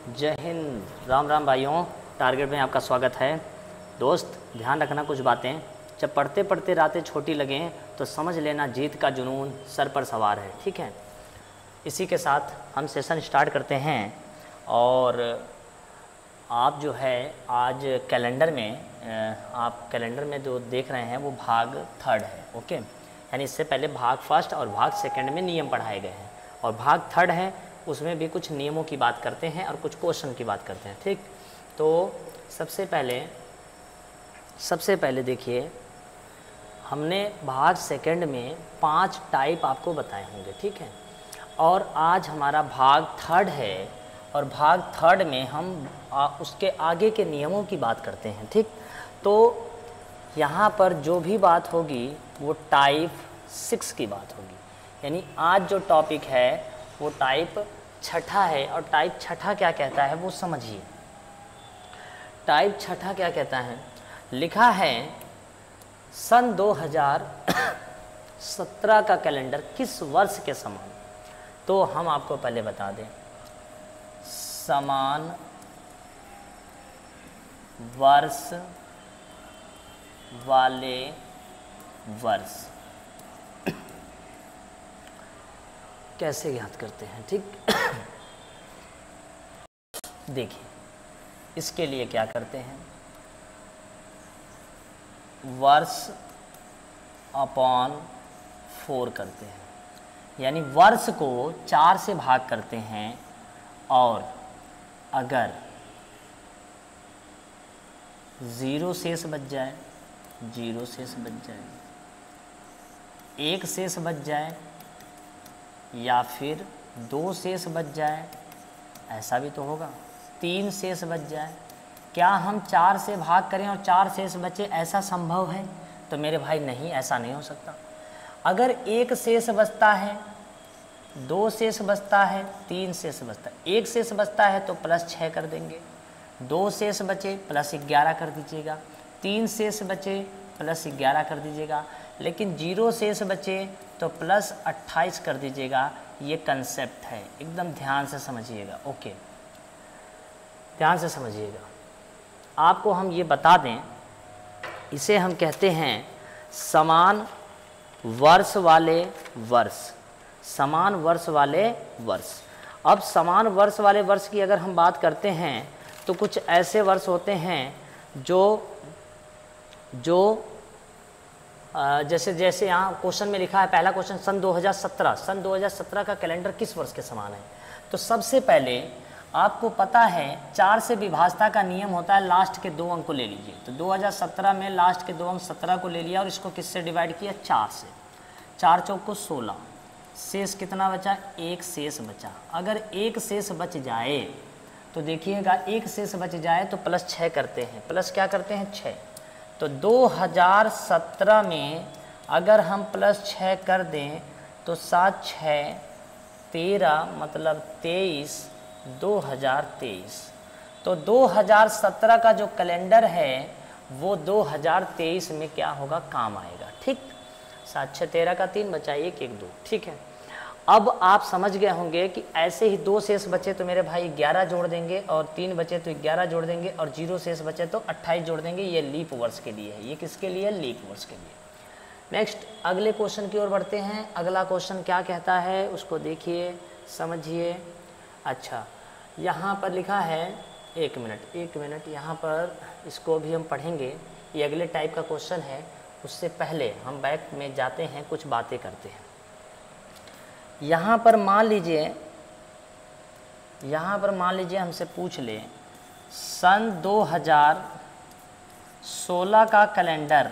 जय हिंद, राम राम भाइयों। टारगेट में आपका स्वागत है। दोस्त ध्यान रखना कुछ बातें, जब पढ़ते पढ़ते रातें छोटी लगें तो समझ लेना जीत का जुनून सर पर सवार है। ठीक है, इसी के साथ हम सेशन स्टार्ट करते हैं। और आप जो है आज कैलेंडर में आप कैलेंडर में जो देख रहे हैं वो भाग 3 है। ओके, यानी इससे पहले भाग 1 और भाग 2 में नियम पढ़ाए गए हैं, और भाग 3 है उसमें भी कुछ नियमों की बात करते हैं और कुछ क्वेश्चन की बात करते हैं। ठीक, तो सबसे पहले देखिए, हमने भाग 2 में 5 टाइप आपको बताए होंगे। ठीक है, और आज हमारा भाग 3 है, और भाग 3 में हम उसके आगे के नियमों की बात करते हैं। ठीक, तो यहाँ पर जो भी बात होगी वो टाइप 6 की बात होगी। यानी आज जो टॉपिक है वो टाइप 6 है। और टाइप 6 क्या कहता है वो समझिए। टाइप 6 क्या कहता है, लिखा है सन 2017 का कैलेंडर किस वर्ष के समान। तो हम आपको पहले बता दें, समान वर्ष वाले वर्ष कैसे याद करते हैं। ठीक, देखिए इसके लिए क्या करते हैं, वर्ष अपॉन 4 करते हैं। यानी वर्ष को 4 से भाग करते हैं, और अगर 0 शेष बच जाए, 0 शेष बच जाए, 1 शेष बच जाए, या फिर 2 शेष बच जाए, ऐसा भी तो होगा, 3 शेष बच जाए। क्या हम 4 से भाग करें और 4 शेष बचे, ऐसा संभव है? तो मेरे भाई नहीं, ऐसा नहीं हो सकता। अगर 1 शेष बचता है, 2 शेष बचता है, 3 शेष बचता है, 1 शेष बचता है तो +6 कर देंगे, 2 शेष बचे +11 कर दीजिएगा, 3 शेष बचे +11 कर दीजिएगा, लेकिन 0 शेष बचे तो +28 कर दीजिएगा। ये कंसेप्ट है, एकदम ध्यान से समझिएगा। ओके, ध्यान से समझिएगा। आपको हम ये बता दें, इसे हम कहते हैं समान वर्ष वाले वर्ष। समान वर्ष वाले वर्ष। अब समान वर्ष वाले वर्ष की अगर हम बात करते हैं तो कुछ ऐसे वर्ष होते हैं जो जैसे यहाँ क्वेश्चन में लिखा है, पहला क्वेश्चन सन 2017। सन 2017 का कैलेंडर किस वर्ष के समान है? तो सबसे पहले आपको पता है 4 से विभाजता का नियम होता है, लास्ट के 2 अंक को ले लीजिए। तो 2017 में लास्ट के 2 अंक 17 को ले लिया और इसको किससे डिवाइड किया? 4 से। 4 चौक को 16, शेष कितना बचा? 1 शेष बचा। अगर 1 शेष बच जाए तो देखिएगा, 1 शेष बच जाए तो +6 करते हैं। प्लस क्या करते हैं? 6। तो 2017 में अगर हम +6 कर दें तो 7 6 13 मतलब 23, 2023। तो 2017 का जो कैलेंडर है वो 2023 में क्या होगा? काम आएगा। ठीक, 7 6 13 का 3 बचा, 1 1 2। ठीक है, अब आप समझ गए होंगे कि ऐसे ही 2 शेष बचे तो मेरे भाई 11 जोड़ देंगे, और 3 बचे तो 11 जोड़ देंगे, और 0 शेष बचे तो 28 जोड़ देंगे। ये लीप वर्ष के लिए है। ये किसके लिए? लीप वर्ष के लिए। नेक्स्ट, अगले क्वेश्चन की ओर बढ़ते हैं। अगला क्वेश्चन क्या कहता है उसको देखिए, समझिए। अच्छा, यहाँ पर लिखा है, एक मिनट, यहाँ पर इसको भी हम पढ़ेंगे। ये अगले टाइप का क्वेश्चन है, उससे पहले हम बैक में जाते हैं, कुछ बातें करते हैं। यहाँ पर मान लीजिए हमसे पूछ ले, सन 2016 का कैलेंडर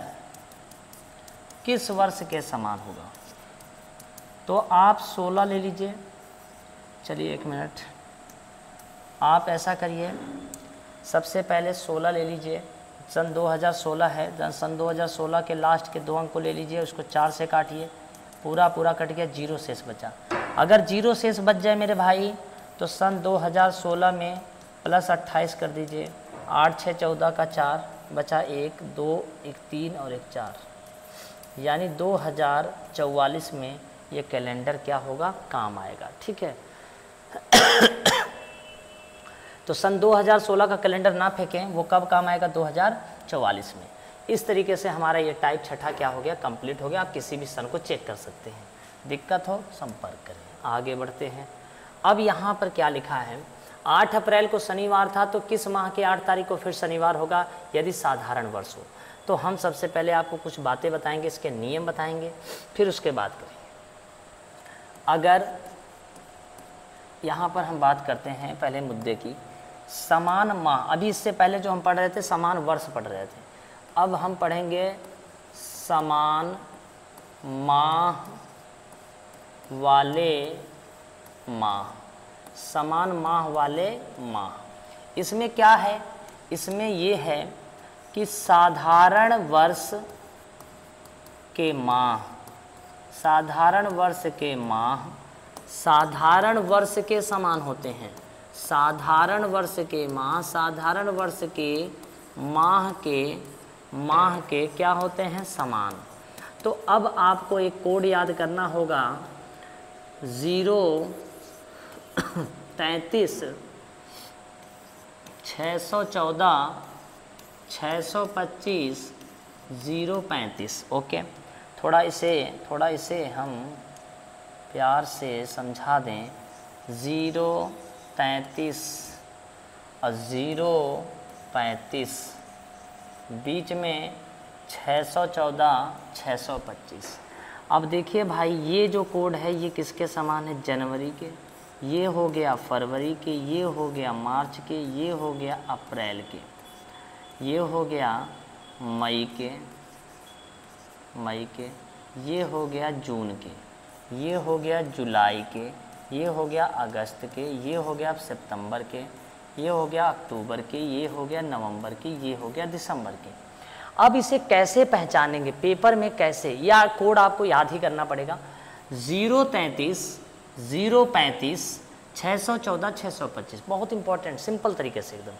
किस वर्ष के समान होगा? तो आप 16 ले लीजिए। चलिए 1 मिनट, आप ऐसा करिए, सबसे पहले 16 ले लीजिए। सन 2016 है, सन 2016 के लास्ट के 2 अंक को ले लीजिए, उसको 4 से काटिए, पूरा कट गया, 0 शेष बचा। अगर 0 शेष बच जाए मेरे भाई तो सन 2016 में +28 कर दीजिए। 8 6 14 का 4 बचा, 1 2 1 3 और 1 4, यानी 2044 में ये कैलेंडर क्या होगा? काम आएगा। ठीक है। तो सन 2016 का कैलेंडर ना फेंकें, वो कब काम आएगा? 2044 में। इस तरीके से हमारा ये टाइप छठा क्या हो गया? कंप्लीट हो गया। आप किसी भी सन को चेक कर सकते हैं। दिक्कत हो संपर्क करें। आगे बढ़ते हैं। अब यहाँ पर क्या लिखा है? 8 अप्रैल को शनिवार था, तो किस माह के 8 तारीख को फिर शनिवार होगा यदि साधारण वर्ष हो? तो हम सबसे पहले आपको कुछ बातें बताएंगे, इसके नियम बताएंगे, फिर उसके बाद करेंगे। अगर यहाँ पर हम बात करते हैं पहले मुद्दे की, समान माह, अभी इससे पहले जो हम पढ़ रहे थे समान वर्ष पढ़ रहे थे, अब हम पढ़ेंगे समान माह वाले माह। समान माह वाले माह, इसमें क्या है? इसमें ये है कि साधारण वर्ष के माह, साधारण वर्ष के माह साधारण वर्ष के समान होते हैं। साधारण वर्ष के माह साधारण वर्ष के माह के क्या होते हैं? समान। तो अब आपको एक कोड याद करना होगा, 033 614 625 035। ओके, थोड़ा इसे हम प्यार से समझा दें। 033 और 035 बीच में 614 625। अब देखिए भाई, ये जो कोड है ये किसके समान है? जनवरी के। ये हो गया फरवरी के, ये हो गया मार्च के, ये हो गया अप्रैल के, ये हो गया मई के, ये हो गया जून के, ये हो गया जुलाई के, ये हो गया अगस्त के, ये हो गया सितंबर के, ये हो गया अक्टूबर के, ये हो गया नवंबर के, ये हो गया दिसंबर के। अब इसे कैसे पहचानेंगे पेपर में? कैसे? या कोड आपको याद ही करना पड़ेगा। 033 035 614 625, बहुत इंपॉर्टेंट, सिंपल तरीके से एकदम।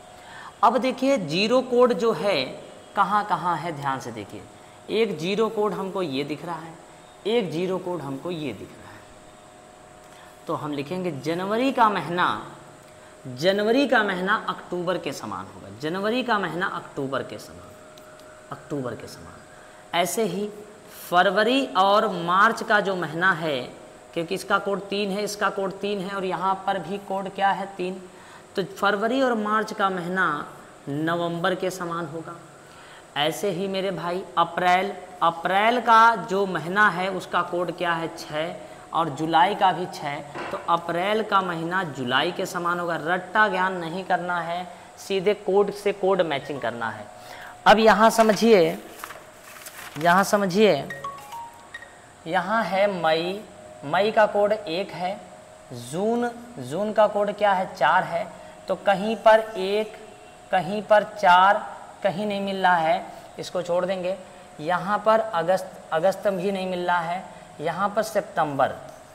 अब देखिए जीरो कोड जो है कहाँ कहाँ है, ध्यान से देखिए। एक जीरो कोड हमको ये दिख रहा है, एक जीरो कोड हमको ये दिख रहा है। तो हम लिखेंगे जनवरी का महीना अक्टूबर के समान होगा। जनवरी का महीना अक्टूबर के समान। ऐसे ही फरवरी और मार्च का जो महीना है, क्योंकि इसका कोड 3 है, इसका कोड 3 है और यहाँ पर भी कोड क्या है? 3। तो फरवरी और मार्च का महीना नवंबर के समान होगा। ऐसे ही मेरे भाई अप्रैल का जो महीना है उसका कोड क्या है? 6, और जुलाई का भी 6। तो अप्रैल का महीना जुलाई के समान होगा। रट्टा ज्ञान नहीं करना है, सीधे कोड से कोड मैचिंग करना है। अब यहाँ समझिए, यहाँ है मई का कोड 1 है, जून का कोड क्या है? 4 है। तो कहीं पर 1, कहीं पर 4, कहीं नहीं मिल रहा है, इसको छोड़ देंगे। यहाँ पर अगस्त भी नहीं मिल रहा है। यहाँ पर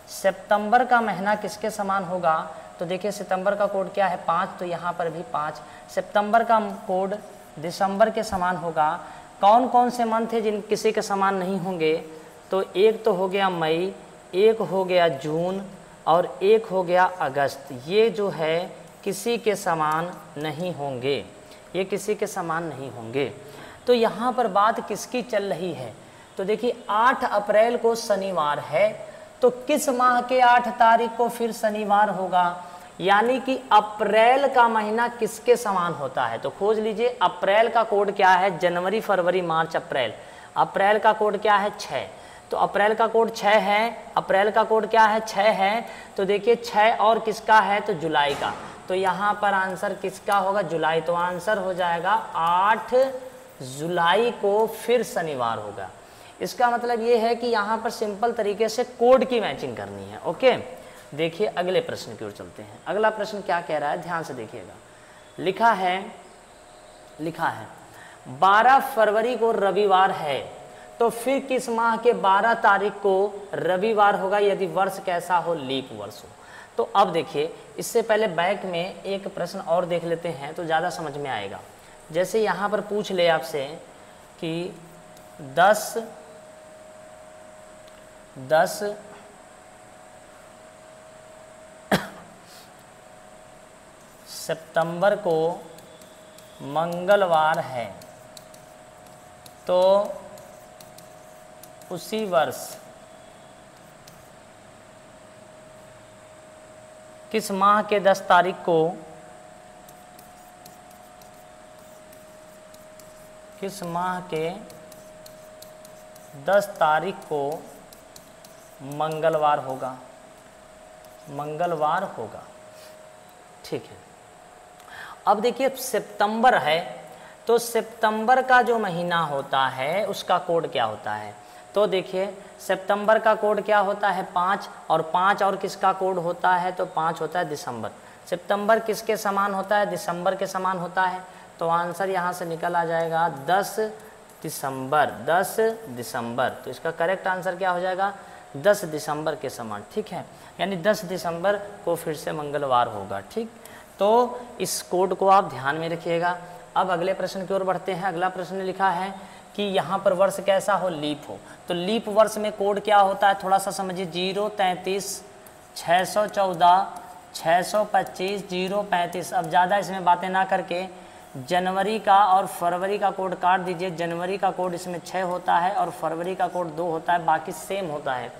सितंबर का महीना किसके समान होगा? तो देखिए सितंबर का कोड क्या है? 5, तो यहाँ पर भी 5। सितंबर का कोड दिसंबर के समान होगा। कौन कौन से मंथ है जिन किसी के समान नहीं होंगे? तो एक तो हो गया मई, एक हो गया जून और एक हो गया अगस्त। ये जो है किसी के समान नहीं होंगे, ये किसी के समान नहीं होंगे। तो यहाँ पर बात किसकी चल रही है? तो देखिए 8 अप्रैल को शनिवार है, तो किस माह के 8 तारीख को फिर शनिवार होगा? यानी कि अप्रैल का महीना किसके समान होता है? तो खोज लीजिए, अप्रैल का कोड क्या है? जनवरी फरवरी मार्च अप्रैल। अप्रैल का कोड क्या है? 6। तो अप्रैल का कोड 6 है, अप्रैल का कोड क्या है? 6 है। तो देखिए 6 और किसका है? तो जुलाई का। तो यहाँ पर आंसर किसका होगा? जुलाई। तो आंसर हो जाएगा 8 जुलाई को फिर शनिवार होगा। इसका मतलब ये है कि यहाँ पर सिंपल तरीके से कोड की मैचिंग करनी है। ओके, देखिए अगले प्रश्न की ओर चलते हैं। अगला प्रश्न क्या कह रहा है, ध्यान से देखिएगा। लिखा है 12 फरवरी को रविवार है, तो फिर किस माह के 12 तारीख को रविवार होगा यदि वर्ष कैसा हो? लीप वर्ष हो। तो अब देखिए, इससे पहले बैक में एक प्रश्न और देख लेते हैं तो ज़्यादा समझ में आएगा। जैसे यहाँ पर पूछ ले आपसे कि 10 सितंबर को मंगलवार है तो उसी वर्ष किस माह के 10 तारीख को किस माह के 10 तारीख को मंगलवार होगा, मंगलवार होगा। ठीक है, अब देखिए सितंबर है तो सितंबर का जो महीना होता है उसका कोड क्या होता है, तो देखिए सितंबर का कोड क्या होता है 5, और 5 और किसका कोड होता है, तो 5 होता है दिसंबर। सितंबर किसके समान होता है, दिसंबर के समान होता है, तो आंसर यहाँ से निकल आ जाएगा 10 दिसंबर, 10 दिसंबर। तो इसका करेक्ट आंसर क्या हो जाएगा, 10 दिसंबर के समान। ठीक है, यानी 10 दिसंबर को फिर से मंगलवार होगा। ठीक, तो इस कोड को आप ध्यान में रखिएगा। अब अगले प्रश्न की ओर बढ़ते हैं। अगला प्रश्न लिखा है कि यहाँ पर वर्ष कैसा हो, लीप हो। तो लीप वर्ष में कोड क्या होता है, थोड़ा सा समझिए। 033 614 625 035। अब ज़्यादा इसमें बातें ना करके जनवरी का और फरवरी का कोड काट दीजिए। जनवरी का कोड इसमें 6 होता है और फरवरी का कोड 2 होता है, बाकी सेम होता है।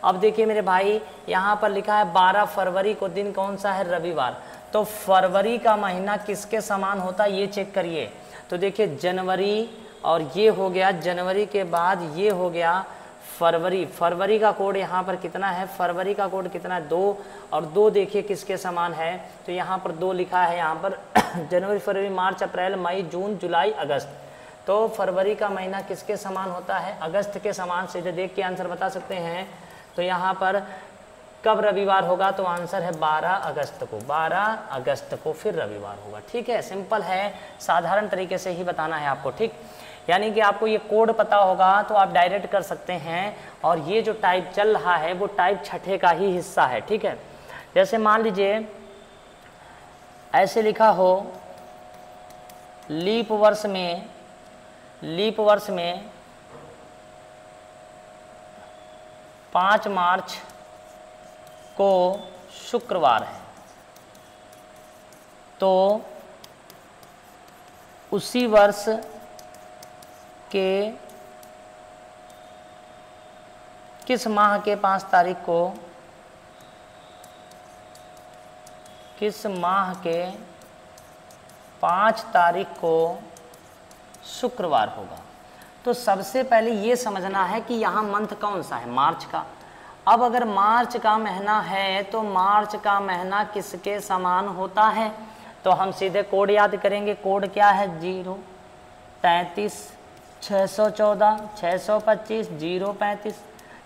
अब देखिए मेरे भाई, यहाँ पर लिखा है 12 फरवरी को दिन कौन सा है, रविवार। तो फरवरी का महीना किसके समान होता है, ये चेक करिए। तो देखिए जनवरी और ये हो गया, जनवरी के बाद ये हो गया फरवरी। फरवरी का कोड यहाँ पर कितना है, फरवरी का कोड कितना है, 2, और 2 देखिए किसके समान है, तो यहाँ पर 2 लिखा है। यहाँ पर जनवरी फरवरी मार्च अप्रैल मई जून जुलाई अगस्त। तो फरवरी का महीना किसके समान होता है, अगस्त के समान। सीधे देख के आंसर बता सकते हैं। तो यहाँ पर कब रविवार होगा, तो आंसर है 12 अगस्त को। 12 अगस्त को फिर रविवार होगा। ठीक है, सिंपल है, साधारण तरीके से ही बताना है आपको। ठीक, यानी कि आपको ये कोड पता होगा तो आप डायरेक्ट कर सकते हैं। और ये जो टाइप चल रहा है वो टाइप छठे का ही हिस्सा है। ठीक है, जैसे मान लीजिए ऐसे लिखा हो, लीप वर्ष में 5 मार्च को शुक्रवार है, तो उसी वर्ष के किस माह के 5 तारीख को, किस माह के 5 तारीख को शुक्रवार होगा। तो सबसे पहले ये समझना है कि यहाँ मंथ कौन सा है, मार्च का। अब अगर मार्च का महीना है तो मार्च का महीना किसके समान होता है, तो हम सीधे कोड याद करेंगे। कोड क्या है, 033 614 625 035।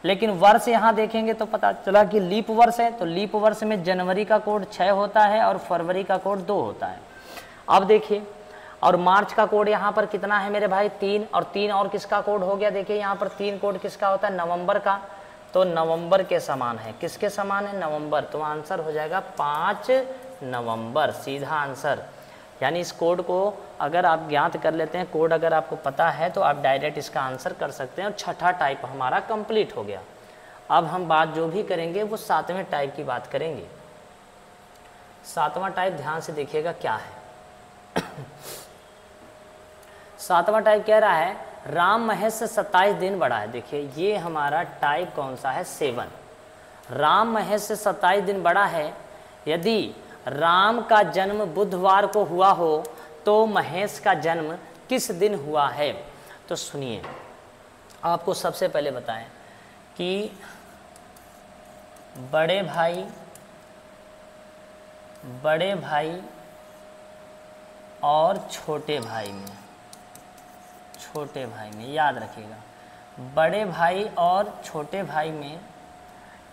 लेकिन वर्ष यहाँ देखेंगे तो पता चला कि लीप वर्ष है, तो लीप वर्ष में जनवरी का कोड 6 होता है और फरवरी का कोड 2 होता है। अब देखिए, और मार्च का कोड यहाँ पर कितना है मेरे भाई, 3, और 3 और किसका कोड हो गया, देखिए यहाँ पर 3 कोड किसका होता है, नवंबर का। तो नवंबर के समान है, किसके समान है, नवंबर। तो आंसर हो जाएगा 5 नवंबर, सीधा आंसर। यानी इस कोड को अगर आप ज्ञात कर लेते हैं, कोड अगर आपको पता है तो आप डायरेक्ट इसका आंसर कर सकते हैं। और छठा टाइप हमारा कंप्लीट हो गया। अब हम बात जो भी करेंगे वो 7वें टाइप की बात करेंगे। 7वां टाइप ध्यान से देखिएगा क्या है। 7वां टाइप कह रहा है राम महेश से 27 दिन बड़ा है। देखिए ये हमारा टाइप कौन सा है, 7। राम महेश से 27 दिन बड़ा है। यदि राम का जन्म बुधवार को हुआ हो तो महेश का जन्म किस दिन हुआ है। तो सुनिए, आपको सबसे पहले बताएं कि बड़े भाई और छोटे भाई में याद रखिएगा, बड़े भाई और छोटे भाई में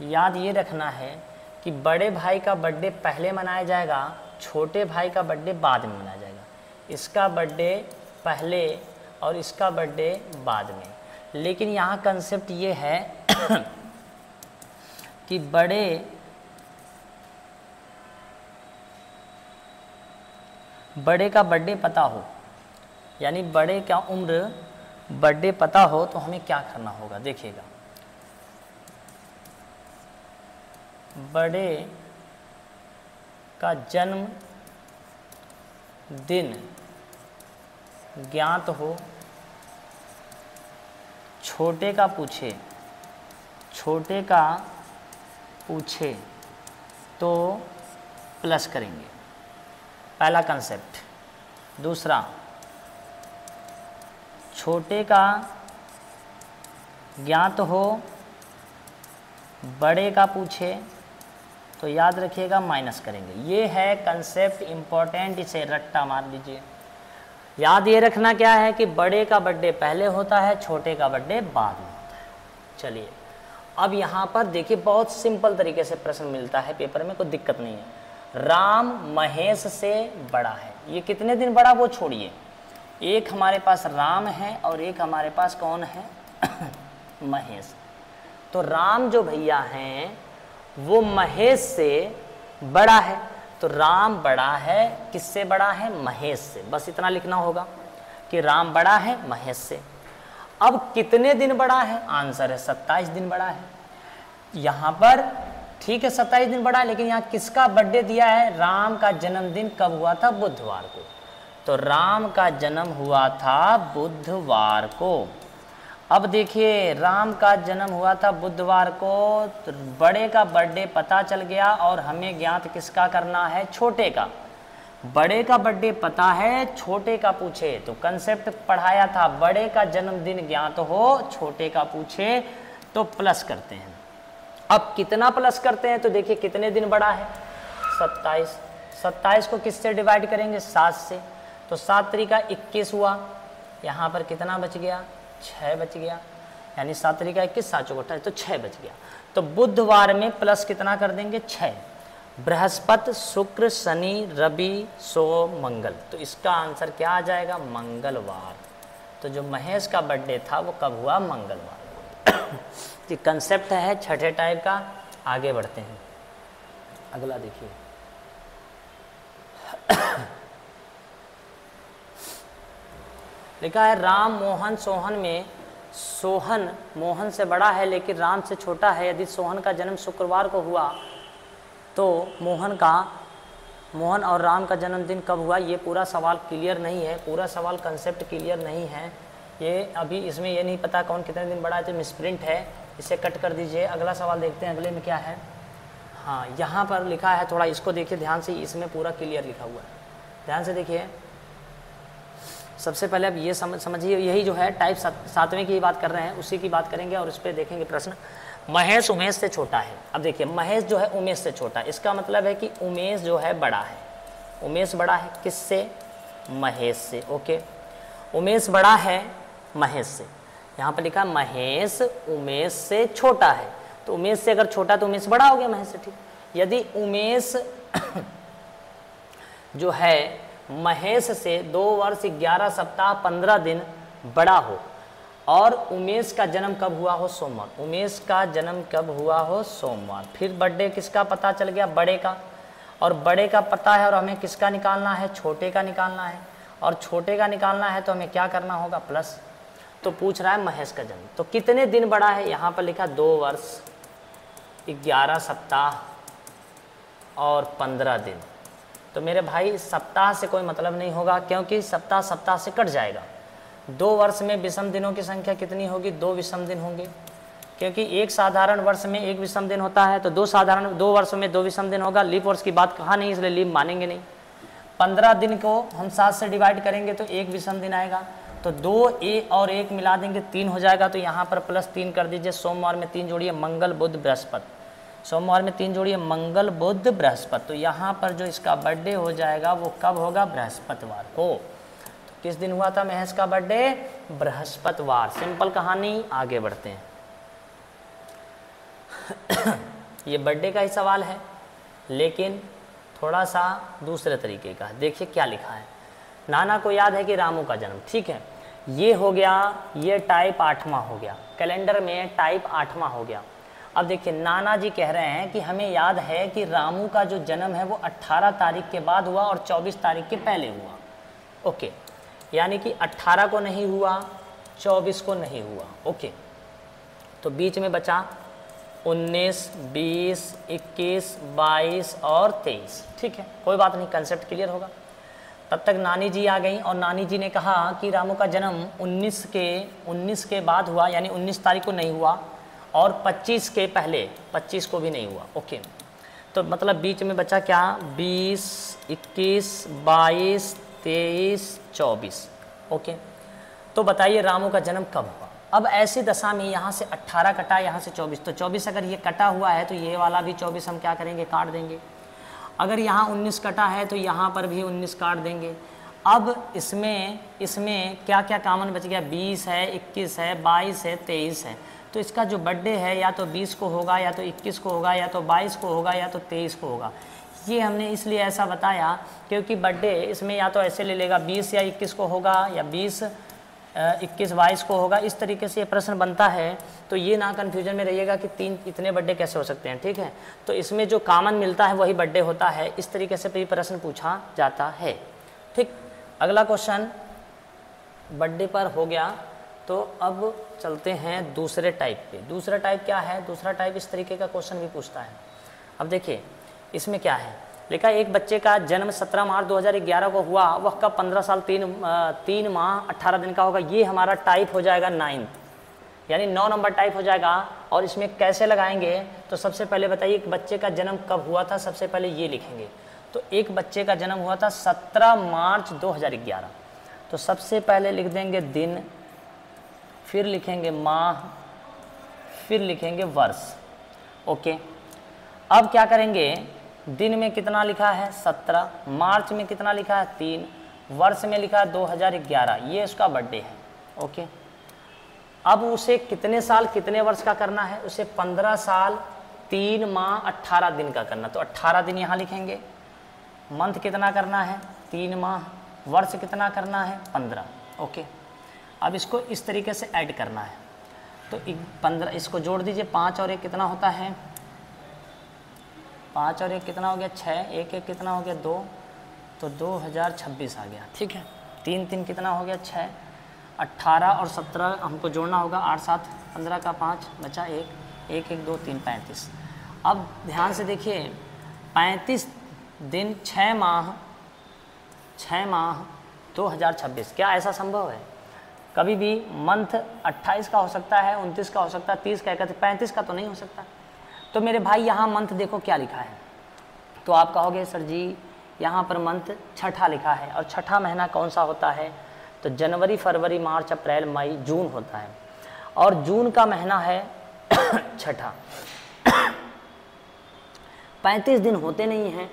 याद ये रखना है कि बड़े भाई का बर्थडे पहले मनाया जाएगा, छोटे भाई का बर्थडे बाद में मनाया जाएगा। इसका बर्थडे पहले और इसका बर्थडे बाद में। लेकिन यहाँ कंसेप्ट ये है कि बड़े का बर्थडे पता हो, यानी बड़े का उम्र बर्थडे पता हो तो हमें क्या करना होगा, देखिएगा। बड़े का जन्म दिन ज्ञात हो, छोटे का पूछे, छोटे का पूछे तो प्लस करेंगे, पहला कंसेप्ट। दूसरा, छोटे का ज्ञात हो, बड़े का पूछे तो याद रखिएगा माइनस करेंगे। ये है कंसेप्ट इम्पोर्टेंट, इसे रट्टा मार लीजिए। याद ये रखना क्या है कि बड़े का बर्थडे पहले होता है, छोटे का बर्थडे बाद में होता है। चलिए अब यहाँ पर देखिए, बहुत सिंपल तरीके से प्रश्न मिलता है पेपर में, कोई दिक्कत नहीं है। राम महेश से बड़ा है, ये कितने दिन बड़ा वो छोड़िए, एक हमारे पास राम है और एक हमारे पास कौन है महेश। तो राम जो भैया हैं वो महेश से बड़ा है, तो राम बड़ा है, किससे बड़ा है? महेश से। बस इतना लिखना होगा कि राम बड़ा है महेश से। अब कितने दिन बड़ा है? आंसर है 27 दिन बड़ा है। यहाँ पर ठीक है 27 दिन बड़ा है, लेकिन यहाँ किसका बर्थडे दिया है? राम का जन्मदिन कब हुआ था? बुधवार को। तो राम का जन्म हुआ था बुधवार को। अब देखिए राम का जन्म हुआ था बुधवार को, तो बड़े का बर्थडे पता चल गया और हमें ज्ञात किसका करना है? छोटे का। बड़े का बर्थडे पता है, छोटे का पूछे, तो कंसेप्ट पढ़ाया था बड़े का जन्मदिन ज्ञात हो, छोटे का पूछे तो प्लस करते हैं। अब कितना प्लस करते हैं? तो देखिए कितने दिन बड़ा है? 27। 27 को किससे डिवाइड करेंगे? 7 से। तो 7 तरीका 21 हुआ, यहाँ पर कितना बच गया? 6 बच गया, यानी 7 तरीका 21, 7 चौक 28, तो 6 बच गया। तो बुधवार में प्लस कितना कर देंगे? 6। बृहस्पति, शुक्र, शनि, रवि, सोम, मंगल, तो इसका आंसर क्या आ जाएगा? मंगलवार। तो जो महेश का बर्थडे था वो कब हुआ? मंगलवार। ये कंसेप्ट है छठे टाइप का। आगे बढ़ते हैं, अगला देखिए। लिखा है राम मोहन सोहन में सोहन मोहन से बड़ा है लेकिन राम से छोटा है। यदि सोहन का जन्म शुक्रवार को हुआ तो मोहन और राम का जन्मदिन कब हुआ? ये पूरा सवाल क्लियर नहीं है, पूरा सवाल कंसेप्ट क्लियर नहीं है। ये अभी इसमें ये नहीं पता कौन कितने दिन बड़ा है, तो मिसप्रिंट है, इसे कट कर दीजिए। अगला सवाल देखते हैं, अगले में क्या है। हाँ यहाँ पर लिखा है, थोड़ा इसको देखिए ध्यान से, इसमें पूरा क्लियर लिखा हुआ है, ध्यान से देखिए। सबसे पहले अब ये समझिए, यही जो है टाइप 7वें की बात कर रहे हैं, उसी की बात करेंगे और उस पर देखेंगे प्रश्न। महेश उमेश से छोटा है। अब देखिए महेश जो है उमेश से छोटा है, इसका मतलब है कि उमेश जो है बड़ा है। उमेश बड़ा है किससे? महेश से। ओके, उमेश बड़ा है महेश से। यहाँ पर लिखा महेश उमेश से छोटा है, तो उमेश से अगर छोटा तो उमेश बड़ा हो गया महेश से, ठीक। यदि उमेश जो है महेश से 2 वर्ष 11 सप्ताह 15 दिन बड़ा हो और उमेश का जन्म कब हुआ हो? सोमवार। उमेश का जन्म कब हुआ हो? सोमवार। फिर बर्थडे किसका पता चल गया? बड़े का। और बड़े का पता है और हमें किसका निकालना है? छोटे का निकालना है। और छोटे का निकालना है तो हमें क्या करना होगा? प्लस। तो पूछ रहा है महेश का जन्म, तो कितने दिन बड़ा है? यहाँ पर लिखा 2 वर्ष 11 सप्ताह और 15 दिन। तो मेरे भाई सप्ताह से कोई मतलब नहीं होगा, क्योंकि सप्ताह सप्ताह से कट जाएगा। 2 वर्ष में विषम दिनों की संख्या कितनी होगी? 2 विषम दिन होंगे, क्योंकि एक साधारण वर्ष में 1 विषम दिन होता है, तो 2 वर्षों में 2 विषम दिन होगा। लीप वर्ष की बात कहा नहीं, इसलिए लीप मानेंगे नहीं। 15 दिन को हम 7 से डिवाइड करेंगे तो 1 विषम दिन आएगा, तो 2 और 1 मिला देंगे 3 हो जाएगा। तो यहाँ पर प्लस 3 कर दीजिए। सोमवार में 3 जोड़िए, मंगल बुध बृहस्पति। सोमवार में 3 जोड़िए, मंगल बुध बृहस्पति। तो यहाँ पर जो इसका बर्थडे हो जाएगा वो कब होगा? बृहस्पतिवार को। तो किस दिन हुआ था महेश का बर्थडे? बृहस्पतिवार। सिंपल कहानी, आगे बढ़ते हैं। ये बर्थडे का ही सवाल है, लेकिन थोड़ा सा दूसरे तरीके का। देखिए क्या लिखा है। नाना को याद है कि रामू का जन्म, ठीक है, ये हो गया, ये टाइप 8वां हो गया, कैलेंडर में टाइप 8वां हो गया। अब देखिए नाना जी कह रहे हैं कि हमें याद है कि रामू का जो जन्म है वो 18 तारीख के बाद हुआ और 24 तारीख के पहले हुआ। ओके, यानी कि 18 को नहीं हुआ, 24 को नहीं हुआ। ओके, तो बीच में बचा 19, 20, 21, 22 और 23। ठीक है, कोई बात नहीं, कंसेप्ट क्लियर होगा। तब तक नानी जी आ गई और नानी जी ने कहा कि रामू का जन्म 19 के बाद हुआ, यानी 19 तारीख को नहीं हुआ, और 25 के पहले 25 को भी नहीं हुआ। ओके, तो मतलब बीच में बचा क्या, 20, 21, 22, 23, 24। ओके, तो बताइए रामू का जन्म कब हुआ। अब ऐसी दशा में यहाँ से 18 कटा, यहाँ से 24, तो 24 अगर ये कटा हुआ है तो ये वाला भी 24 हम क्या करेंगे, काट देंगे। अगर यहाँ 19 कटा है तो यहाँ पर भी 19 काट देंगे। अब इसमें क्या क्या कॉमन बच गया, 20 है, 21 है, 22 है, 23 है। तो इसका जो बर्थडे है या तो 20 को होगा, या तो 21 को होगा, या तो 22 को होगा, या तो 23 को होगा। ये हमने इसलिए ऐसा बताया क्योंकि बर्थडे इसमें या तो ऐसे ले लेगा 20 या 21 को होगा, या 20, 21, 22 को होगा। इस तरीके से ये प्रश्न बनता है, तो ये ना कन्फ्यूजन में रहिएगा कि इतने बर्थडे कैसे हो सकते हैं। ठीक है, तो इसमें जो कॉमन मिलता है वही बर्थडे होता है। इस तरीके से भी प्रश्न पूछा जाता है। ठीक, अगला क्वेश्चन बर्थडे पर हो गया। तो अब चलते हैं दूसरे टाइप पे। दूसरा टाइप क्या है, दूसरा टाइप इस तरीके का क्वेश्चन भी पूछता है। अब देखिए इसमें क्या है, लिखा एक बच्चे का जन्म 17 मार्च 2011 को हुआ, वह कब 15 साल 3 माह 18 दिन का होगा। ये हमारा टाइप हो जाएगा 9, यानी 9 नंबर टाइप हो जाएगा। और इसमें कैसे लगाएंगे, तो सबसे पहले बताइए एक बच्चे का जन्म कब हुआ था, सबसे पहले ये लिखेंगे। तो एक बच्चे का जन्म हुआ था 17 मार्च 2011, तो सबसे पहले लिख देंगे दिन, फिर लिखेंगे माह, फिर लिखेंगे वर्ष। ओके, अब क्या करेंगे, दिन में कितना लिखा है 17, मार्च में कितना लिखा है 3, वर्ष में लिखा है 2011, ये उसका बर्थडे है। ओके, अब उसे कितने साल कितने वर्ष का करना है, उसे 15 साल 3 माह 18 दिन का करना। तो 18 दिन यहाँ लिखेंगे, मंथ कितना करना है 3 माह, वर्ष कितना करना है 15। ओके, अब इसको इस तरीके से ऐड करना है। तो 15 इसको जोड़ दीजिए, 5 और 1 कितना होता है, 5 और 1 कितना हो गया 6, 1 1 कितना हो गया 2, तो 2026 आ गया। ठीक है, 3 3 कितना हो गया 6, 18 और 17 हमको जोड़ना होगा, 8 7 15 का 5 बचा 1, 1 1 2 3 35। अब ध्यान से देखिए 35 दिन 6 माह 2026, क्या ऐसा संभव है? कभी भी मंथ 28 का हो सकता है, 29 का हो सकता है, 30 का, 35 का तो नहीं हो सकता। तो मेरे भाई यहाँ मंथ देखो क्या लिखा है, तो आप कहोगे सर जी यहाँ पर मंथ छठा लिखा है, और छठा महीना कौन सा होता है, तो जनवरी फरवरी मार्च अप्रैल मई जून होता है, और जून का महीना है छठा। 35 दिन होते नहीं हैं,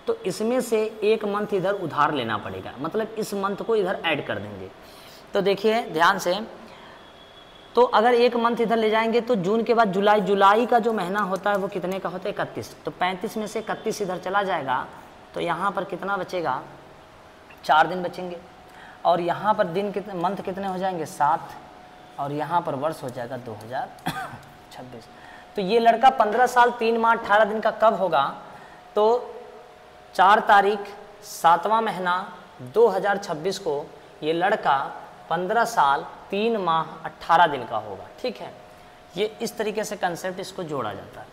तो इसमें से एक मंथ इधर उधार लेना पड़ेगा, मतलब इस मंथ को इधर ऐड कर देंगे। तो देखिए ध्यान से, तो अगर एक मंथ इधर ले जाएंगे तो जून के बाद जुलाई का जो महीना होता है वो कितने का होता है 31, तो 35 में से 31 इधर चला जाएगा, तो यहाँ पर कितना बचेगा 4 दिन बचेंगे, और यहाँ पर दिन कितने मंथ कितने हो जाएंगे 7, और यहाँ पर वर्ष हो जाएगा 2026। तो ये लड़का 15 साल 3 माह 18 दिन का कब होगा, तो 4 तारीख 7वां महीना 2026 को ये लड़का 15 साल 3 माह 18 दिन का होगा। ठीक है, ये इस तरीके से कंसेप्ट इसको जोड़ा जाता है।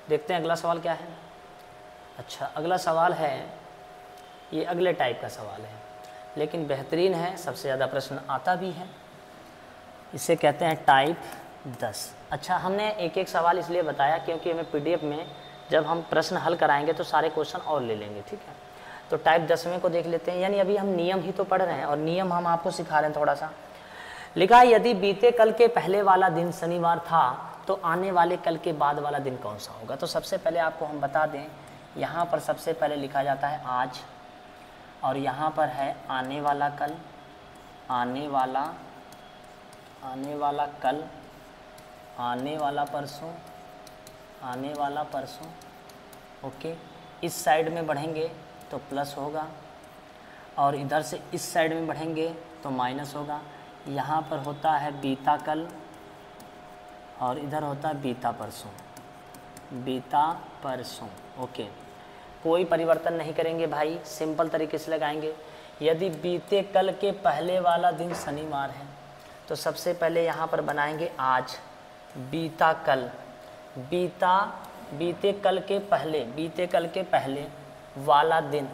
देखते हैं अगला सवाल क्या है। अच्छा, अगला सवाल है, ये अगले टाइप का सवाल है, लेकिन बेहतरीन है, सबसे ज़्यादा प्रश्न आता भी है। इसे कहते हैं टाइप 10। अच्छा, हमने एक एक सवाल इसलिए बताया क्योंकि हमें PDF में जब हम प्रश्न हल कराएंगे तो सारे क्वेश्चन और ले लेंगे। ठीक है, तो टाइप 10वें को देख लेते हैं, यानी अभी हम नियम ही तो पढ़ रहे हैं और नियम हम आपको सिखा रहे हैं थोड़ा सा। लिखा है यदि बीते कल के पहले वाला दिन शनिवार था तो आने वाले कल के बाद वाला दिन कौन सा होगा। तो सबसे पहले आपको हम बता दें, यहाँ पर सबसे पहले लिखा जाता है आज, और यहाँ पर है आने वाला कल, आने वाला कल, आने वाला परसों, आने वाला परसों। ओके, इस साइड में बढ़ेंगे तो प्लस होगा, और इधर से इस साइड में बढ़ेंगे तो माइनस होगा। यहाँ पर होता है बीता कल, और इधर होता है बीता परसों, बीता परसों। ओके, कोई परिवर्तन नहीं करेंगे भाई, सिंपल तरीके से लगाएंगे। यदि बीते कल के पहले वाला दिन शनिवार है तो सबसे पहले यहाँ पर बनाएंगे आज, बीता कल, बीते कल के पहले, बीते कल के पहले वाला दिन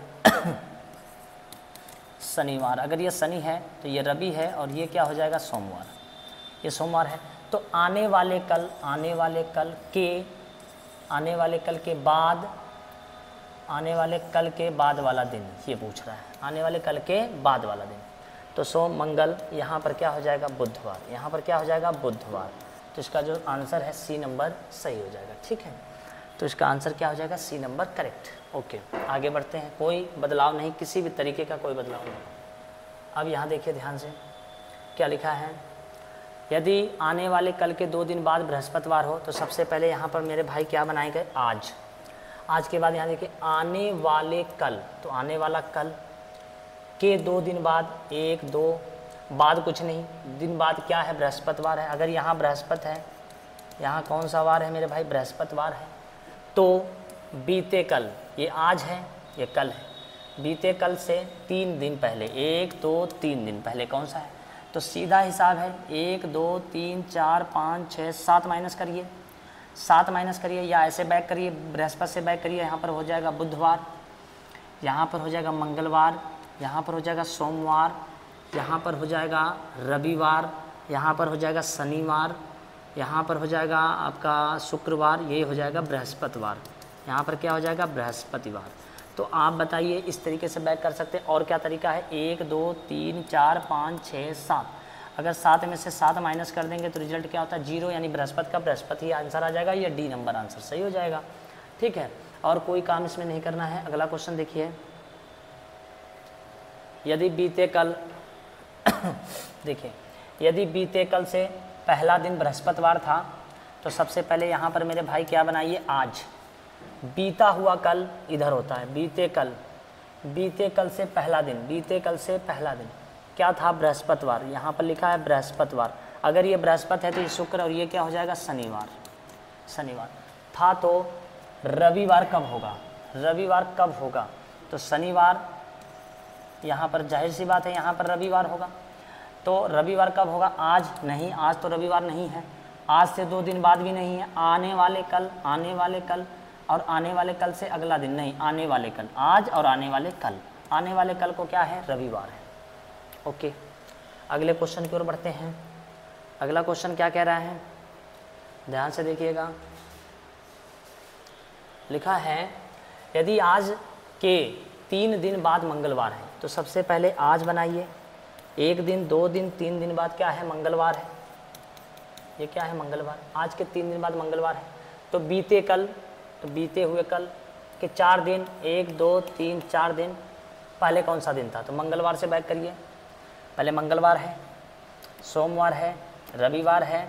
शनिवार। अगर ये शनि है तो ये रवि है और ये क्या हो जाएगा, सोमवार। ये सोमवार है। तो आने वाले कल के बाद वाला दिन ये पूछ रहा है, आने वाले कल के बाद वाला दिन। तो सोम मंगल, यहाँ पर क्या हो जाएगा, बुधवार। यहाँ पर क्या हो जाएगा, बुधवार। तो इसका जो आंसर है सी नंबर सही हो जाएगा। ठीक है, तो इसका आंसर क्या हो जाएगा, सी नंबर करेक्ट। ओके, आगे बढ़ते हैं। कोई बदलाव नहीं, किसी भी तरीके का कोई बदलाव नहीं। अब यहाँ देखिए ध्यान से क्या लिखा है। यदि आने वाले कल के 2 दिन बाद बृहस्पतिवार हो तो सबसे पहले यहाँ पर मेरे भाई क्या बनाएंगे, आज। आज के बाद यहाँ देखिए आने वाले कल, तो आने वाला कल के 2 दिन बाद, 1 2 बाद कुछ नहीं, दिन बाद क्या है, बृहस्पतिवार है। अगर यहाँ बृहस्पति है, यहाँ कौन सा वार है मेरे भाई, बृहस्पतिवार है। तो बीते कल, ये आज है, ये कल है, बीते कल से 3 दिन पहले, 1 2 3 दिन पहले कौन सा है। तो सीधा हिसाब है 1 2 3 4 5 6 7 माइनस करिए, 7 माइनस करिए या ऐसे बैक करिए, बृहस्पति से बैक करिए। यहाँ पर हो जाएगा बुधवार, यहाँ पर हो जाएगा मंगलवार, यहाँ पर हो जाएगा सोमवार, यहाँ पर हो जाएगा रविवार, यहाँ पर हो जाएगा शनिवार, यहाँ पर हो जाएगा आपका शुक्रवार, ये हो जाएगा बृहस्पतिवार। यहाँ पर क्या हो जाएगा, बृहस्पतिवार। तो आप बताइए, इस तरीके से बैक कर सकते हैं। और क्या तरीका है, 1 2 3 4 5 6 7। अगर 7 में से 7 माइनस कर देंगे तो रिजल्ट क्या होता है, 0, यानी बृहस्पति का बृहस्पति ही आंसर आ जाएगा। ये डी नंबर आंसर सही हो जाएगा। ठीक है, और कोई काम इसमें नहीं करना है। अगला क्वेश्चन देखिए, यदि बीते कल देखिए, यदि बीते कल से पहला दिन बृहस्पतिवार था तो सबसे पहले यहाँ पर मेरे भाई क्या बनाइए, आज। बीता हुआ कल इधर होता है, बीते कल से पहला दिन, बीते कल से पहला दिन क्या था, बृहस्पतिवार। यहाँ पर लिखा है बृहस्पतिवार। अगर ये बृहस्पति है तो ये शुक्र, और ये क्या हो जाएगा, शनिवार। शनिवार था तो रविवार कब होगा, रविवार कब होगा, तो शनिवार। यहाँ पर जाहिर सी बात है, यहाँ पर रविवार होगा। तो रविवार कब होगा, आज नहीं, आज तो रविवार नहीं है। आज से 2 दिन बाद भी नहीं है, आने वाले कल, आने वाले कल, और आने वाले कल से अगला दिन नहीं, आने वाले कल, आज और आने वाले कल। आने वाले कल को क्या है, रविवार है। ओके, अगले क्वेश्चन की ओर बढ़ते हैं। अगला क्वेश्चन क्या कह रहा है, ध्यान से देखिएगा। लिखा है, यदि आज के 3 दिन बाद मंगलवार है तो सबसे पहले आज बनाइए। 1 दिन 2 दिन 3 दिन बाद क्या है, मंगलवार है। ये क्या है, मंगलवार। आज के 3 दिन बाद मंगलवार है। तो बीते कल, तो बीते हुए कल के 4 दिन, 1 2 3 4 दिन पहले कौन सा दिन था, तो मंगलवार से बैक करिए। पहले मंगलवार है, सोमवार है, रविवार है,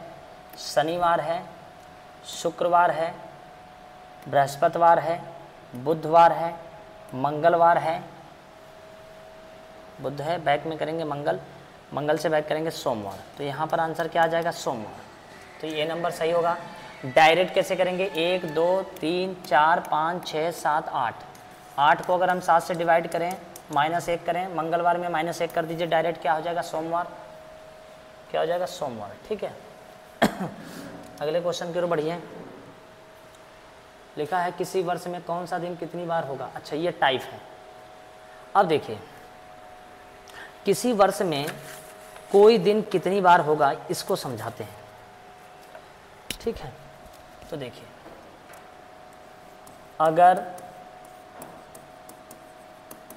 शनिवार है, शुक्रवार है, बृहस्पतिवार है, बुधवार है, मंगलवार है, बुध है, बैक में करेंगे मंगल, मंगल से बैक करेंगे सोमवार। तो यहाँ पर आंसर क्या आ जाएगा, सोमवार। तो ये नंबर सही होगा। डायरेक्ट कैसे करेंगे, 1 2 3 4 5 6 7 8। 8 को अगर हम 7 से डिवाइड करें, -1 करें, मंगलवार में -1 कर दीजिए, डायरेक्ट क्या हो जाएगा, सोमवार। क्या हो जाएगा, सोमवार। ठीक है, अगले क्वेश्चन की ओर बढ़िए। लिखा है, किसी वर्ष में कौन सा दिन कितनी बार होगा। अच्छा, ये टाइप है। अब देखिए, किसी वर्ष में कोई दिन कितनी बार होगा, इसको समझाते हैं। ठीक है, तो देखिए, अगर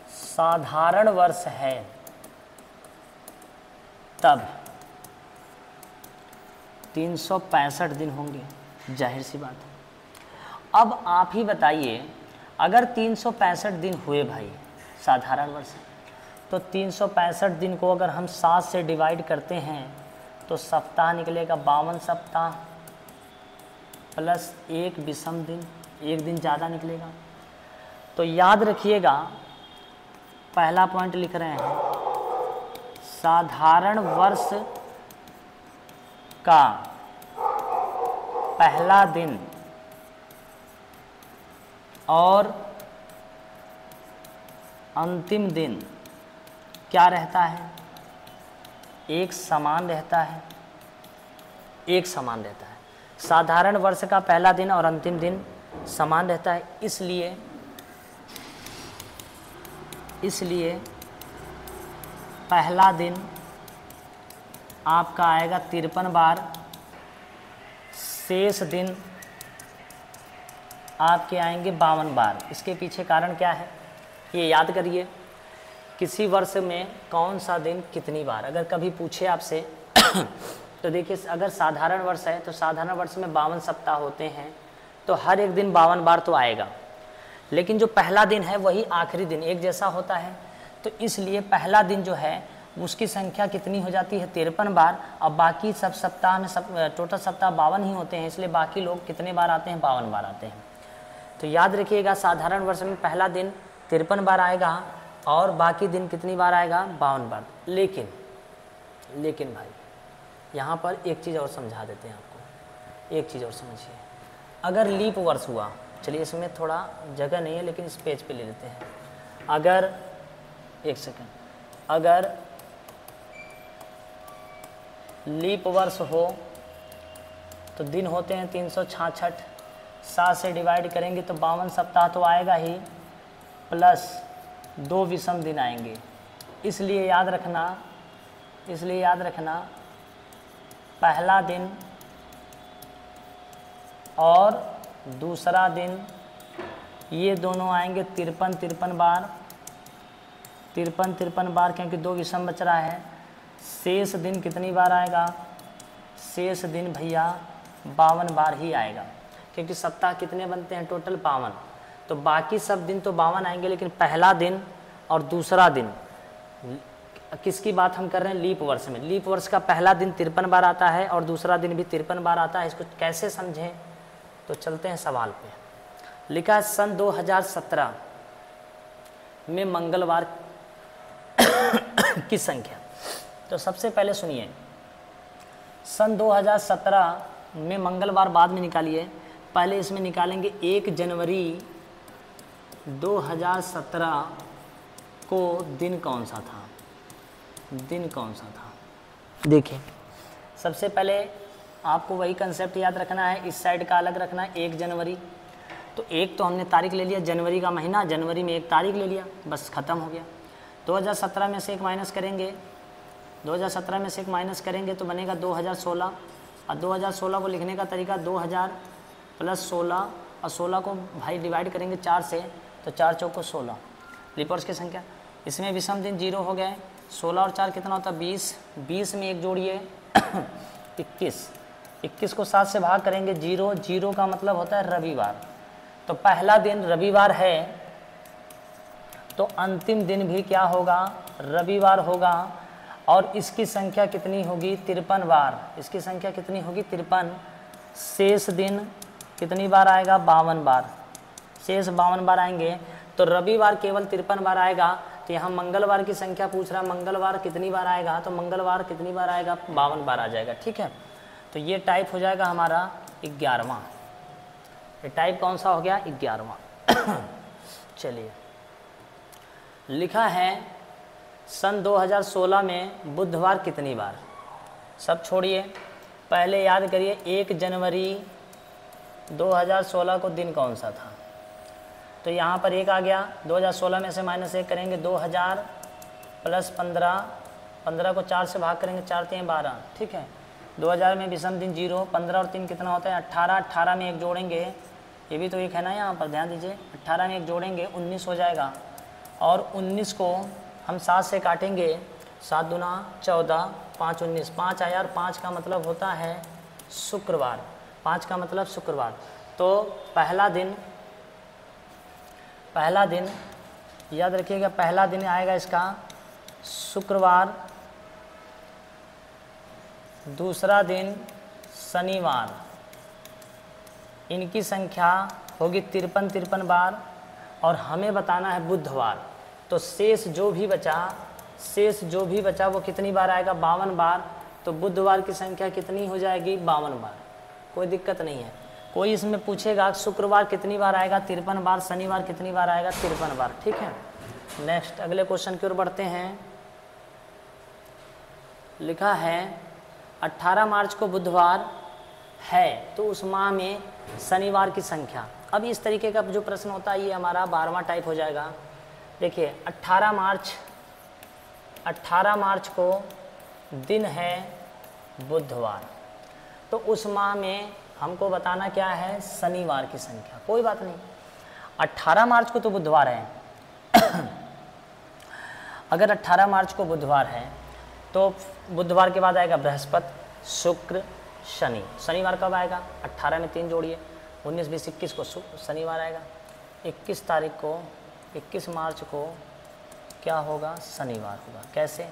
साधारण वर्ष है तब 365 दिन होंगे, जाहिर सी बात है। अब आप ही बताइए, अगर 365 दिन हुए भाई, साधारण वर्ष, तो 365 दिन को अगर हम 7 से डिवाइड करते हैं तो सप्ताह निकलेगा, 52 सप्ताह प्लस 1 विषम दिन, 1 दिन ज़्यादा निकलेगा। तो याद रखिएगा, पहला पॉइंट लिख रहे हैं, साधारण वर्ष का पहला दिन और अंतिम दिन क्या रहता है, एक समान रहता है, एक समान रहता है। साधारण वर्ष का पहला दिन और अंतिम दिन समान रहता है, इसलिए इसलिए पहला दिन आपका आएगा 53 बार, शेष दिन आपके आएंगे 52 बार। इसके पीछे कारण क्या है ये याद करिए। किसी वर्ष में कौन सा दिन कितनी बार, अगर कभी पूछे आपसे तो देखिए, अगर साधारण वर्ष है तो साधारण वर्ष में 52 सप्ताह होते हैं, तो हर एक दिन 52 बार तो आएगा। लेकिन जो पहला दिन है वही आखिरी दिन एक जैसा होता है, तो इसलिए पहला दिन जो है उसकी संख्या कितनी हो जाती है 53 बार, और बाकी सब सप्ताह में टोटल सप्ताह 52 ही होते हैं, इसलिए बाकी लोग कितने बार आते हैं 52 बार आते हैं। तो याद रखिएगा, साधारण वर्ष में पहला दिन 53 बार आएगा और बाकी दिन कितनी बार आएगा 52 बार। लेकिन भाई यहाँ पर एक चीज़ और समझा देते हैं आपको, एक चीज़ और समझिए। अगर लीप वर्ष हुआ, चलिए इसमें थोड़ा जगह नहीं है लेकिन इस पेज पे ले लेते हैं। अगर एक सेकंड, अगर लीप वर्ष हो तो दिन होते हैं 366, 7 से डिवाइड करेंगे तो 52 सप्ताह तो आएगा ही, प्लस 2 विषम दिन आएंगे। इसलिए याद रखना पहला दिन और दूसरा दिन ये दोनों आएंगे 53 बार, 53 बार, क्योंकि 2 विषम बच रहा है। शेष दिन कितनी बार आएगा, शेष दिन भैया 52 बार ही आएगा, क्योंकि सप्ताह कितने बनते हैं टोटल 52, तो बाकी सब दिन तो 52 आएंगे, लेकिन पहला दिन और दूसरा दिन, किसकी बात हम कर रहे हैं, लीप वर्ष में। लीप वर्ष का पहला दिन 53 बार आता है और दूसरा दिन भी 53 बार आता है। इसको कैसे समझें, तो चलते हैं सवाल पे। लिखा है सन 2017 में मंगलवार की संख्या। तो सबसे पहले सुनिए, सन 2017 में मंगलवार बाद में निकालिए, पहले इसमें निकालेंगे 1 जनवरी 2017 को दिन कौन सा था, देखिए सबसे पहले आपको वही कंसेप्ट याद रखना है, इस साइड का अलग रखना है 1 जनवरी। तो एक तो हमने तारीख ले लिया, जनवरी का महीना, जनवरी में 1 तारीख ले लिया, बस ख़त्म हो गया। 2017 में से 1 माइनस करेंगे, 2017 में से 1 माइनस करेंगे तो बनेगा 2016, और 2016 को लिखने का तरीका 2000 प्लस 16, और 16 को भाई डिवाइड करेंगे 4 से, तो 4 चौको 16, लीप वर्ष की संख्या। इसमें विषम दिन 0 हो गए, 16 और 4 कितना होता है 20, 20 में 1 जोड़िए 21, 21 को 7 से भाग करेंगे 0, 0 का मतलब होता है रविवार। तो पहला दिन रविवार है, तो अंतिम दिन भी क्या होगा, रविवार होगा, और इसकी संख्या कितनी होगी 53 बार, इसकी संख्या कितनी होगी 53। शेष दिन कितनी बार आएगा 52 बार, शेष 52 बार आएंगे, तो रविवार केवल 53 बार आएगा। तो यहाँ मंगलवार की संख्या पूछ रहा है, मंगलवार कितनी बार आएगा, तो मंगलवार कितनी बार आएगा 52 बार आ जाएगा, ठीक है। तो ये टाइप हो जाएगा हमारा 11वां, ये टाइप कौन सा हो गया 11वां। चलिए, लिखा है सन 2016 में बुधवार कितनी बार, सब छोड़िए, पहले याद करिए 1 जनवरी 2016 को दिन कौन सा था। तो यहाँ पर 1 आ गया, 2016 में से -1 करेंगे 2000 प्लस 15, 15 को 4 से भाग करेंगे 4 3 12, ठीक है। 2000 में विषम दिन 0, 15 और 3 कितना होता है 18, 18 में 1 जोड़ेंगे, ये भी तो 1 है ना, यहाँ पर ध्यान दीजिए, 18 में 1 जोड़ेंगे 19 हो जाएगा, और 19 को हम 7 से काटेंगे, 7 दूना 14, 5 19, 5 आया, और 5 का मतलब होता है शुक्रवार, 5 का मतलब शुक्रवार। तो पहला दिन याद रखिएगा, पहला दिन आएगा इसका शुक्रवार, दूसरा दिन शनिवार, इनकी संख्या होगी 53 बार, और हमें बताना है बुधवार। तो शेष जो भी बचा वो कितनी बार आएगा 52 बार। तो बुधवार की संख्या कितनी हो जाएगी 52 बार, कोई दिक्कत नहीं है। कोई इसमें पूछेगा शुक्रवार कितनी बार आएगा 53 बार, शनिवार कितनी बार आएगा 53 बार, ठीक है। नेक्स्ट अगले क्वेश्चन की ओर बढ़ते हैं। लिखा है 18 मार्च को बुधवार है, तो उस माह में शनिवार की संख्या। अब इस तरीके का जो प्रश्न होता है ये हमारा 12वां टाइप हो जाएगा। देखिए 18 मार्च को दिन है बुधवार, तो उस माह में हमको बताना क्या है, शनिवार की संख्या। कोई बात नहीं, 18 मार्च को तो बुधवार है अगर 18 मार्च को बुधवार है तो बुधवार के बाद आएगा बृहस्पति, शुक्र, शनि। शनिवार कब आएगा, 18 में 3 जोड़िए, 19, 20, 21 को शनिवार आएगा। 21 तारीख को, 21 मार्च को क्या होगा, शनिवार होगा। कैसे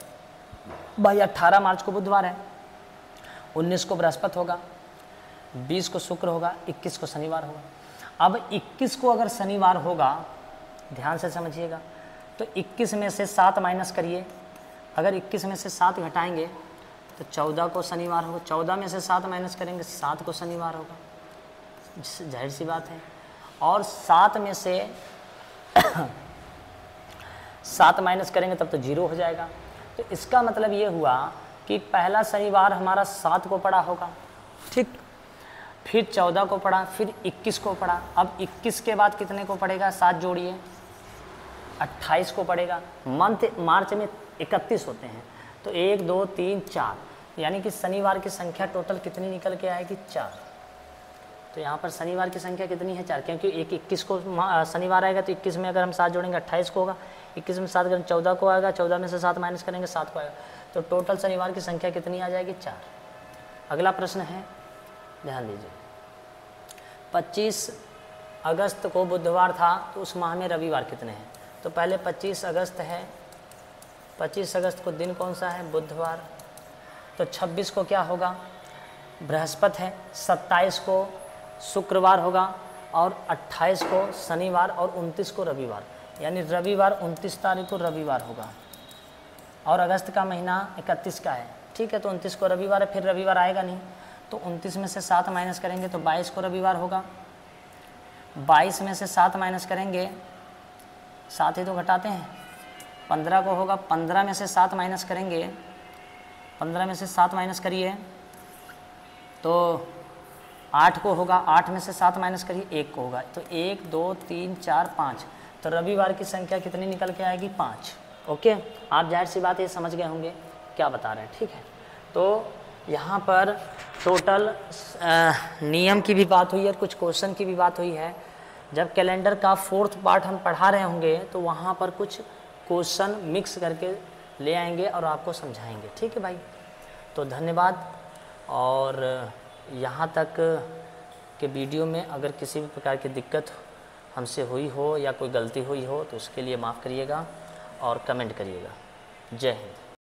भाई, 18 मार्च को बुधवार है, 19 को बृहस्पति होगा, 20 को शुक्र होगा, 21 को शनिवार होगा। अब 21 को अगर शनिवार होगा, ध्यान से समझिएगा, तो 21 में से 7 माइनस करिए। अगर 21 में से 7 घटाएंगे तो 14 को शनिवार होगा। 14 में से 7 माइनस करेंगे, 7 को शनिवार होगा, जाहिर सी बात है। और 7 में से 7 माइनस करेंगे तब तो 0 हो जाएगा। तो इसका मतलब ये हुआ कि पहला शनिवार हमारा 7 को पड़ा होगा, ठीक, फिर 14 को पड़ा, फिर 21 को पड़ा। अब 21 के बाद कितने को पड़ेगा, 7 जोड़िए, 28 को पड़ेगा। मार्च में 31 होते हैं, तो 1, 2, 3, 4, यानी कि शनिवार की संख्या टोटल कितनी निकल के आएगी, 4। तो यहाँ पर शनिवार की संख्या कितनी है, 4, क्योंकि 21 को शनिवार आएगा, तो 21 में अगर हम 7 जोड़ेंगे 28 को होगा, 21 में 7 करेंगे 14 को आएगा, 14 में से 7 माइनस करेंगे 7 को आएगा। तो टोटल शनिवार की संख्या कितनी आ जाएगी, 4। अगला प्रश्न है, ध्यान दीजिए। 25 अगस्त को बुधवार था, तो उस माह में रविवार कितने हैं। तो पहले 25 अगस्त है, 25 अगस्त को दिन कौन सा है, बुधवार। तो 26 को क्या होगा, बृहस्पति है, 27 को शुक्रवार होगा, और 28 को शनिवार, और 29 को रविवार, यानी रविवार 29 तारीख को रविवार होगा। और अगस्त का महीना 31 का है, ठीक है, तो 29 को रविवार है, फिर रविवार आएगा नहीं, तो 29 में से 7 माइनस करेंगे तो 22 को रविवार होगा। 22 में से 7 माइनस करेंगे, 7 ही तो घटाते हैं, 15 को होगा। 15 में से 7 माइनस करेंगे, 15 में से 7 माइनस करिए तो 8 को होगा। 8 में से 7 माइनस करिए, 1 को होगा। तो 1, 2, 3, 4, 5, तो रविवार की संख्या कितनी निकल के आएगी, 5। ओके, आप जाहिर सी बात ये समझ गए होंगे क्या बता रहे हैं, ठीक है। तो यहाँ पर टोटल नियम की भी बात हुई है, कुछ क्वेश्चन की भी बात हुई है। जब कैलेंडर का 4th पार्ट हम पढ़ा रहे होंगे तो वहाँ पर कुछ क्वेश्चन मिक्स करके ले आएंगे और आपको समझाएंगे, ठीक है भाई। तो धन्यवाद। और यहाँ तक के वीडियो में अगर किसी भी प्रकार की दिक्कत हमसे हुई हो या कोई गलती हुई हो तो उसके लिए माफ़ करिएगा और कमेंट करिएगा। जय हिंद।